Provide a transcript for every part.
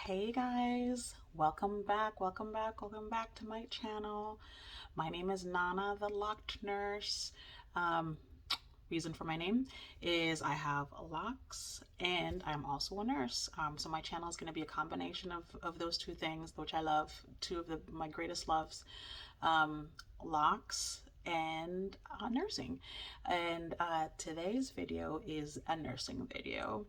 Hey guys, welcome back to my channel. My name is Nana the Locked Nurse. Um, Reason for my name is I have locks and I'm also a nurse. So my channel is going to be a combination of those two things, which I love, two of my greatest loves, um, locks and nursing. And today's video is a nursing video.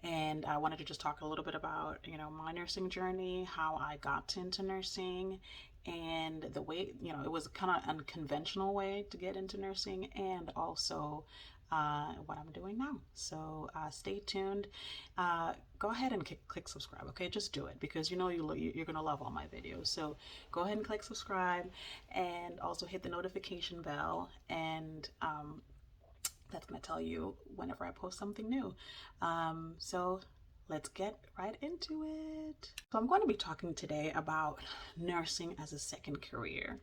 And I wanted to just talk a little bit about, my nursing journey, how I got into nursing, and the way, it was kind of unconventional way to get into nursing, and also what I'm doing now. So stay tuned. Go ahead and click subscribe, okay? Just do it because you're gonna love all my videos. So go ahead and click subscribe, and also hit the notification bell, and that's going to tell you whenever I post something new. So let's get right into it. So I'm going to be talking today about nursing as a second career,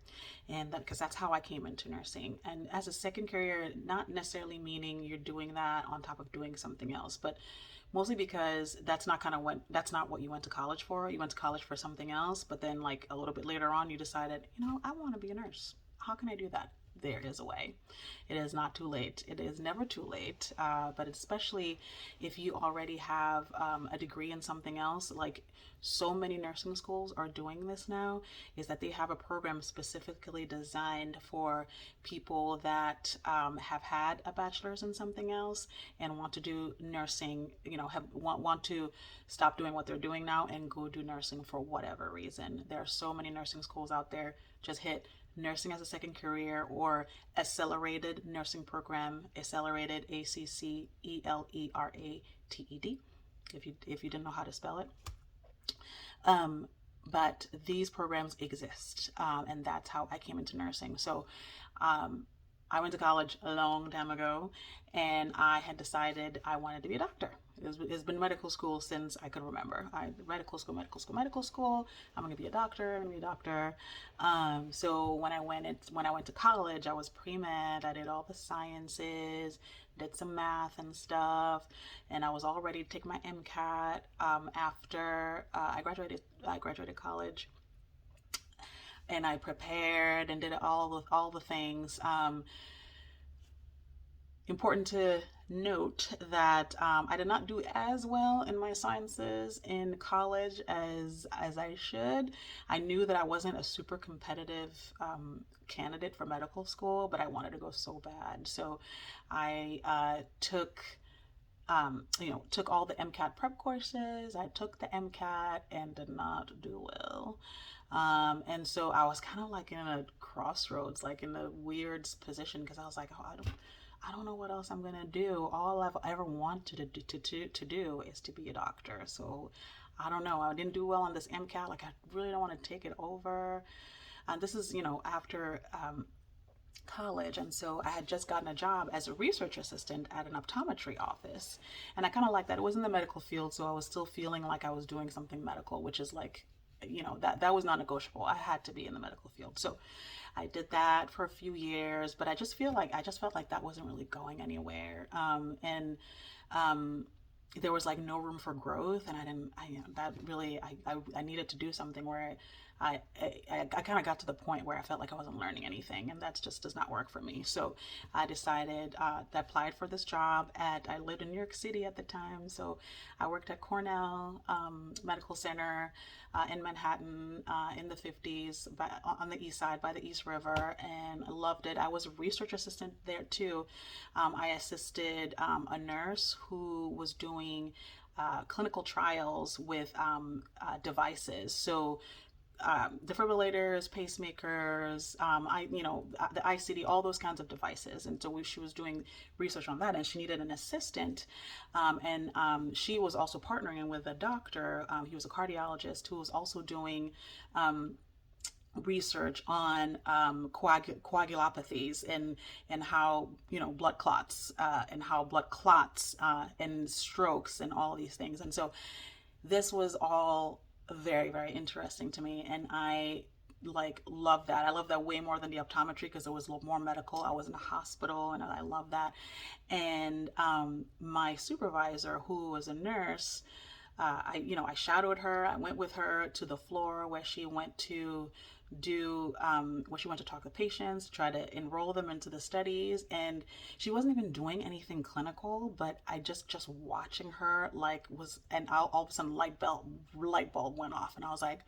and because that's how I came into nursing. And as a second career, not necessarily meaning you're doing that on top of doing something else, but mostly because that's not what you went to college for. You went to college for something else, but then like a little bit later on, you decided, I want to be a nurse. How can I do that? There is a way. It is not too late. It is never too late. But especially if you already have a degree in something else, like so many nursing schools are doing this now, is that they have a program specifically designed for people that have had a bachelor's in something else and want to do nursing, want to stop doing what they're doing now and go do nursing for whatever reason. There are so many nursing schools out there. Just hit nursing as a second career or accelerated nursing program, accelerated, ACCELERATED, if you didn't know how to spell it. But these programs exist, and that's how I came into nursing. So I went to college a long time ago, and I had decided I wanted to be a doctor. It's been medical school since I could remember. Medical school. I'm gonna be a doctor. I'm gonna be a doctor. So when I went to college, I was pre med. I did all the sciences, did some math and stuff, and I was all ready to take my MCAT. After I graduated college, and I prepared and did all the things. Important to note that I did not do as well in my sciences in college as I should. I knew that I wasn't a super competitive candidate for medical school, but I wanted to go so bad. So I took all the MCAT prep courses. I took the MCAT and did not do well. And so I was kind of like in a crossroads, like in a weird position because I was like, oh, I don't know what else I'm gonna do. All I've ever wanted to do is to be a doctor. So I don't know. I didn't do well on this MCAT. Like I really don't want to take it over. And this is after college, and so I had just gotten a job as a research assistant at an optometry office, and I kind of liked that. It was in the medical field, so I was still feeling like I was doing something medical, which is like, that was non-negotiable. I had to be in the medical field, so I did that for a few years, but I just felt like that wasn't really going anywhere, and there was like no room for growth, and I didn't that really I needed to do something where I kind of got to the point where I felt like I wasn't learning anything, and that just does not work for me. So I decided I applied for this job I lived in New York City at the time, so I worked at Cornell Medical Center in Manhattan in the 50s on the east side by the East River, and I loved it. I was a research assistant there too. I assisted a nurse who was doing clinical trials with devices. So defibrillators, pacemakers, the ICD, all those kinds of devices. And so she was doing research on that, and she needed an assistant. And she was also partnering with a doctor. He was a cardiologist who was also doing research on coagulopathies and how blood clots and strokes and all these things. And so this was all very, very interesting to me, and I love that. I love that way more than the optometry because it was a little more medical. I was in a hospital, and I love that. And my supervisor, who was a nurse, I shadowed her. I went with her to the floor where she went to where she went to talk to patients, try to enroll them into the studies, and she wasn't even doing anything clinical. But I just watching her like was, and all of a sudden light bulb went off, and I was like,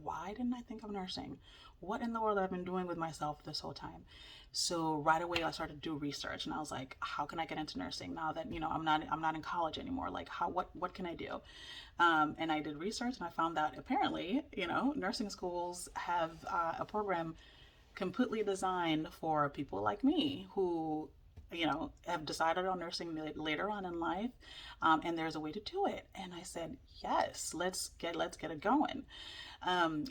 why didn't I think of nursing? What in the world have I been doing with myself this whole time? So right away I started to do research, and I was like, how can I get into nursing now that I'm not in college anymore? Like, how what can I do? And I did research, and I found that apparently nursing schools have a program completely designed for people like me who have decided on nursing later on in life, and there's a way to do it. And I said, yes, let's get it going.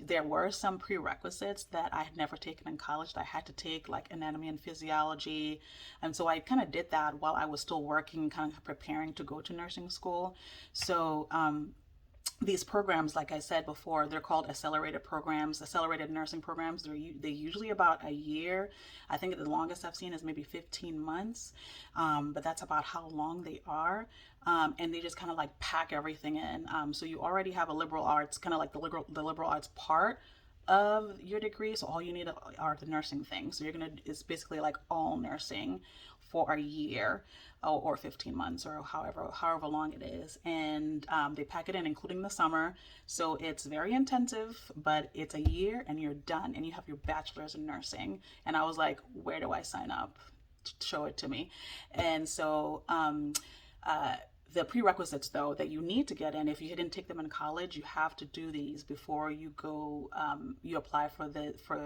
There were some prerequisites that I had never taken in college that I had to take, like anatomy and physiology. And so I kind of did that while I was still working, kind of preparing to go to nursing school. So these programs, like I said before, they're called accelerated programs, accelerated nursing programs. They usually about a year. I think the longest I've seen is maybe 15 months, but that's about how long they are. And they just kind of like pack everything in. So you already have a liberal arts, kind of like the liberal arts part of your degree. So all you need are the nursing things. So it's basically like all nursing for a year or 15 months or however long it is. And they pack it in, including the summer. So it's very intensive, but it's a year and you're done and you have your bachelor's in nursing. And I was like, where do I sign up? Show it to me. And so the prerequisites though that you need to get in, if you didn't take them in college, you have to do these before you go you apply for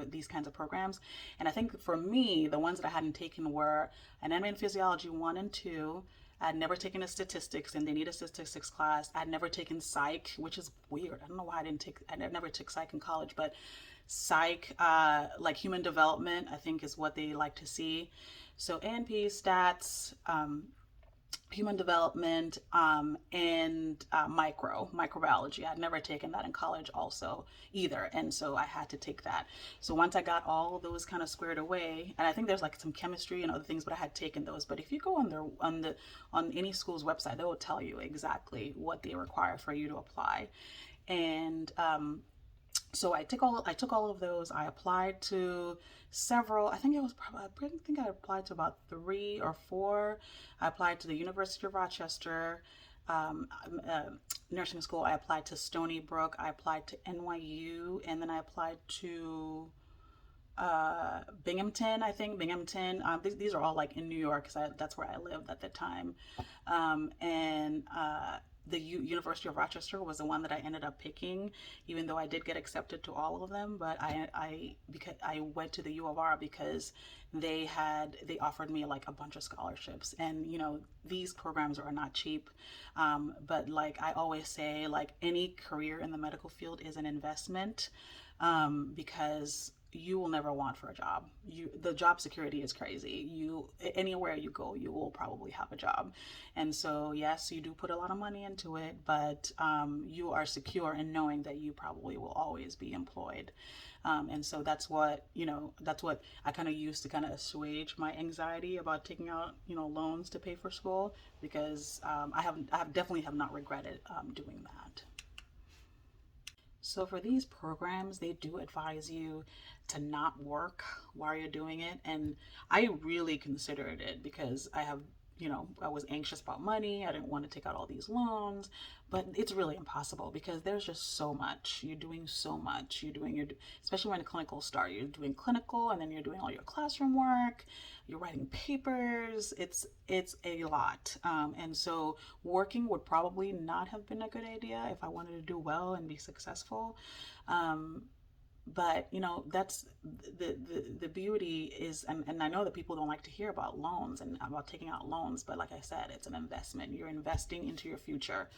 these kinds of programs. And I think for me, the ones that I hadn't taken were anatomy and physiology 1 and 2. I'd never taken a statistics, and they need a statistics class. I'd never taken psych, which is weird. I don't know why I never took psych in college, but psych, like human development, I think is what they like to see. So A&P, stats, human development, and microbiology. I'd never taken that in college also either, and so I had to take that. So once I got all of those kind of squared away, and I think there's like some chemistry and other things, but I had taken those. But if you go on any school's website, they will tell you exactly what they require for you to apply. And so I took all of those. I applied to several. I think I applied to about 3 or 4. I applied to the University of Rochester nursing school. I applied to Stony Brook. I applied to NYU, and then I applied to Binghamton. I think Binghamton. These are all like in New York because that's where I lived at the time, and the University of Rochester was the one that I ended up picking, even though I did get accepted to all of them. But because I went to the U of R because they offered me like a bunch of scholarships, and these programs are not cheap. But like I always say, like any career in the medical field is an investment, because you will never want for a job. The job security is crazy. Anywhere you go, you will probably have a job. And so yes, you do put a lot of money into it, but you are secure in knowing that you probably will always be employed. And so that's what I kind of used to kind of assuage my anxiety about taking out loans to pay for school, because I definitely have not regretted doing that. So for these programs, they do advise you to not work while you're doing it. And I really considered it because I was anxious about money. I didn't want to take out all these loans, but it's really impossible because there's just so much. You're doing so much. Especially when the clinical start, you're doing clinical, and then you're doing all your classroom work. You're writing papers. It's a lot. And so working would probably not have been a good idea if I wanted to do well and be successful. But that's the beauty is, and I know that people don't like to hear about loans and about taking out loans, but like I said, it's an investment. You're investing into your future,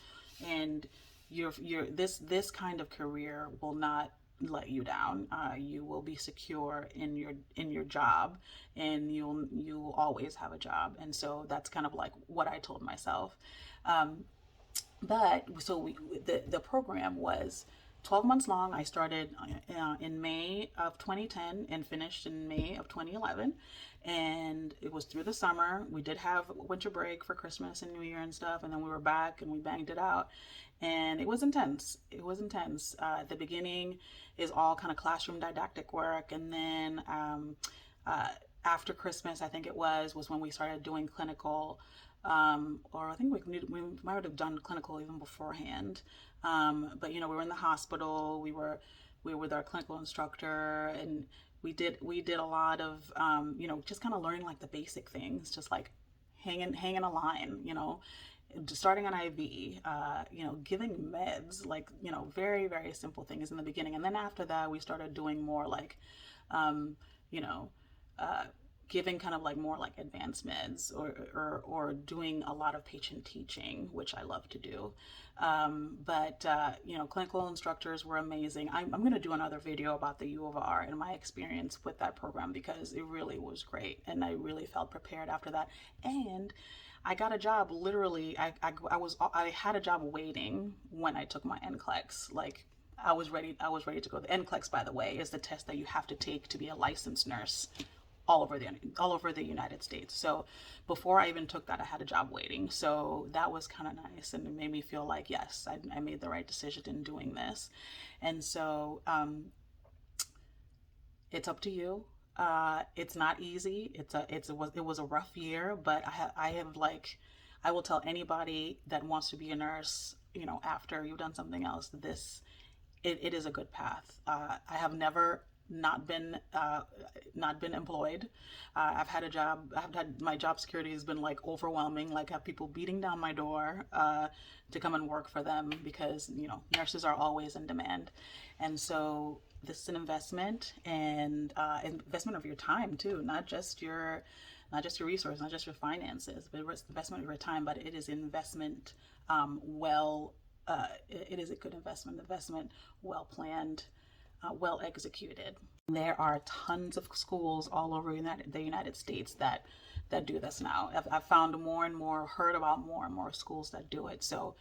and this kind of career will not let you down. You will be secure in your job, and you'll always have a job. And so that's kind of like what I told myself. But so the program was 12 months long. I started in May of 2010 and finished in May of 2011. And it was through the summer. We did have winter break for Christmas and New Year and stuff. And then we were back and we banged it out. and it was intense. It was intense. At the beginning is all kind of classroom didactic work, and then uh, after Christmas, I think it was when we started doing clinical, or I think we might have done clinical even beforehand. But we were in the hospital. We were with our clinical instructor, and we did a lot of just kind of learning like the basic things, just like hanging a line, starting an IV, giving meds, like, very, very simple things in the beginning. And then after that, we started doing more like, you know, uh, giving kind of like more like advanced meds, or doing a lot of patient teaching, which I love to do. But clinical instructors were amazing. I'm going to do another video about the U of R and my experience with that program, because it really was great. And I really felt prepared after that. And I got a job literally. I had a job waiting when I took my NCLEX. Like, I was ready to go. The NCLEX, by the way, is the test that you have to take to be a licensed nurse all over the United States. So before I even took that, I had a job waiting. So that was kind of nice, and it made me feel like, yes, I made the right decision in doing this. And so it's up to you. It's not easy. It was a rough year, but I have like, I will tell anybody that wants to be a nurse, after you've done something else, it is a good path. I have never not been employed. I've had a job. I've had my job security has been like overwhelming. Like, I have people beating down my door to come and work for them, because nurses are always in demand, and so this is an investment, and investment of your time too, not just your resources, not just your finances, but it's investment of your time. But it is investment, well. It is a good investment, well planned, well executed. There are tons of schools all over the United States that do this now. I've found more and more, heard about more and more schools that do it. So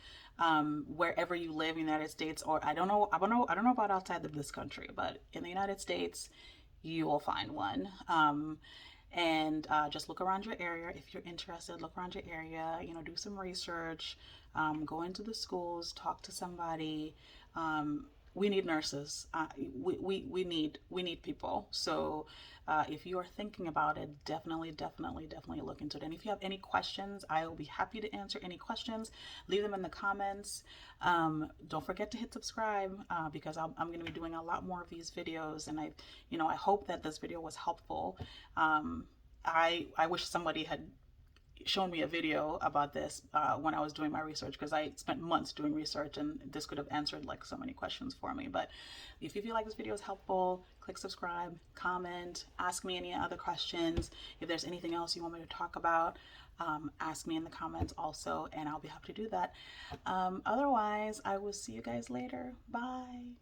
wherever you live in the United States, or I don't know about outside of this country, but in the United States, you will find one. And just look around your area. If you're interested, look around your area, do some research, go into the schools, talk to somebody. We need nurses. We need people. So if you are thinking about it, definitely look into it. And if you have any questions, I will be happy to answer any questions. Leave them in the comments. Don't forget to hit subscribe, because I'm going to be doing a lot more of these videos. And I hope that this video was helpful. I wish somebody had shown me a video about this when I was doing my research, because I spent months doing research, and this could have answered like so many questions for me. But if you feel like this video is helpful, click subscribe, comment, ask me any other questions. If there's anything else you want me to talk about, ask me in the comments also, and I'll be happy to do that. Otherwise, I will see you guys later. Bye.